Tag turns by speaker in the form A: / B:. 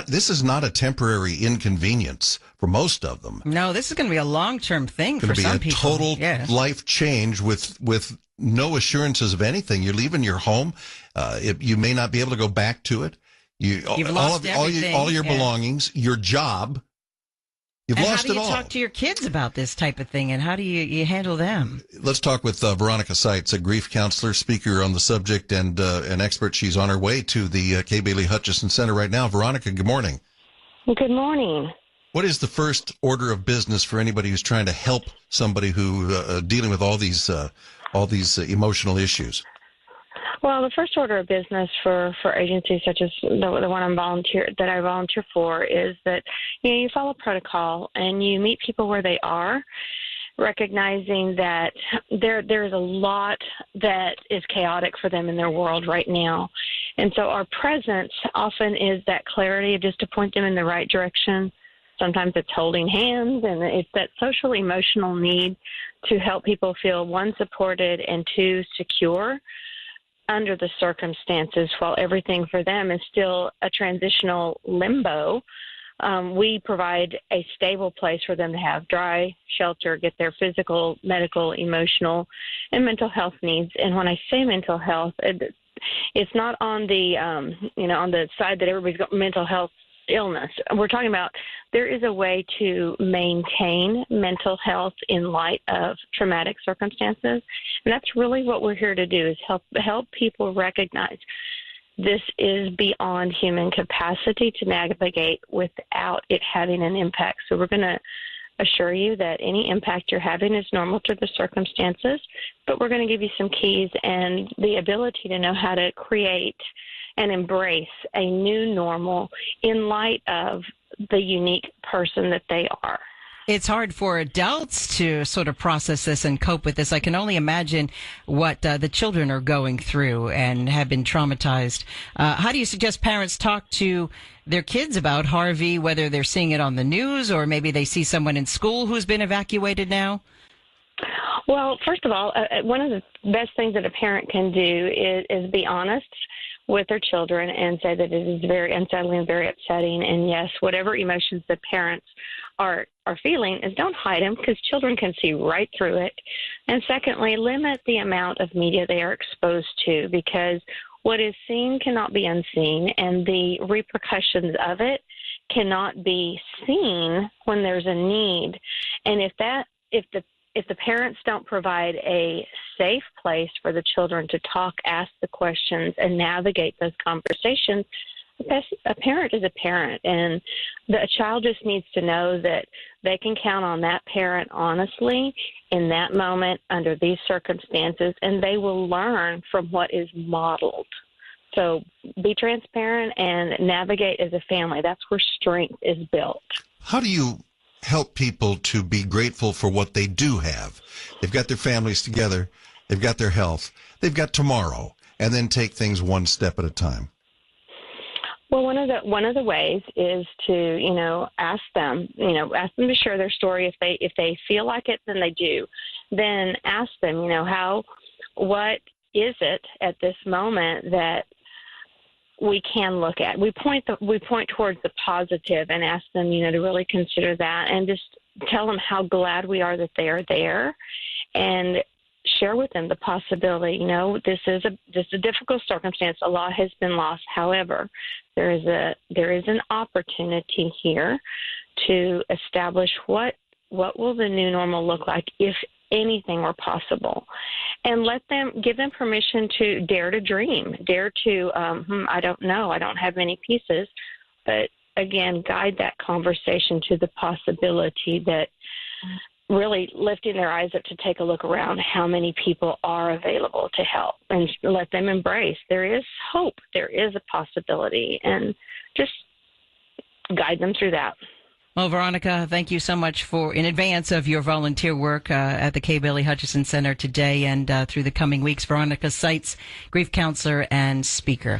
A: This is not a temporary inconvenience for most of them.
B: No, this is going to be a long-term thing for some people.
A: It's going to be a total life change with no assurances of anything. You're leaving your home. You may not be able to go back to it.
B: You've lost everything.
A: All your belongings, your job. You've lost it all.
B: How do you talk to your kids about this type of thing, and how do you handle them?
A: Let's talk with Veronica Seitz, a grief counselor, speaker on the subject, and an expert. She's on her way to the Kay Bailey Hutchison Center right now. Veronica, good morning.
C: Good morning.
A: What is the first order of business for anybody who's trying to help somebody who dealing with all these emotional issues?
C: Well, the first order of business for agencies such as the one I volunteer for is that you follow protocol and you meet people where they are, recognizing that there's a lot that is chaotic for them in their world right now. And so our presence often is that clarity just to point them in the right direction. Sometimes it's holding hands, and it's that social emotional need to help people feel, one, supported, and two, secure under the circumstances while everything for them is still a transitional limbo. We provide a stable place for them to have dry shelter, get their physical, medical, emotional, and mental health needs. And when I say mental health, it's not on the on the side that everybody's got mental health illness. We're talking about there is a way to maintain mental health in light of traumatic circumstances. And that's really what we're here to do, is help people recognize this is beyond human capacity to navigate without it having an impact. So we're going to assure you that any impact you're having is normal to the circumstances, but we're going to give you some keys and the ability to know how to create and embrace a new normal in light of the unique person that they are.
B: It's hard for adults to sort of process this and cope with this. I can only imagine what the children are going through and have been traumatized. How do you suggest parents talk to their kids about Harvey, whether they're seeing it on the news or maybe they see someone in school who's been evacuated now?
C: Well, first of all, one of the best things that a parent can do is be honest with their children and say that it is very unsettling and very upsetting. And yes, whatever emotions the parents are feeling, is don't hide them, because children can see right through it. And secondly, limit the amount of media they are exposed to, because what is seen cannot be unseen, and the repercussions of it cannot be seen when there's a need. And if the parents don't provide a safe place for the children to talk, ask the questions, and navigate those conversations, a parent is a parent, and a child just needs to know that they can count on that parent honestly in that moment under these circumstances, and they will learn from what is modeled. So be transparent and navigate as a family. That's where strength is built.
A: How do you help people to be grateful for what they do have? They've got their families together, they've got their health, they've got tomorrow, and then take things one step at a time.
C: Well, one of the ways is to, ask them to share their story. If they feel like it, then they do. Then ask them, what is it at this moment that we can look at? We point towards the positive and ask them, to really consider that, and just tell them how glad we are that they are there, and share with them the possibility. This is a difficult circumstance. A lot has been lost. However, there is an opportunity here to establish what will the new normal look like if anything were possible, and give them permission to dare to dream, dare to, I don't know, I don't have many pieces, but again, guide that conversation to the possibility that really lifting their eyes up to take a look around how many people are available to help, and let them embrace there is hope, there is a possibility, and just guide them through that.
B: Well, Veronica, thank you so much in advance of your volunteer work at the Kay Bailey Hutchison Center today and through the coming weeks. Veronica Seitz, grief counselor and speaker.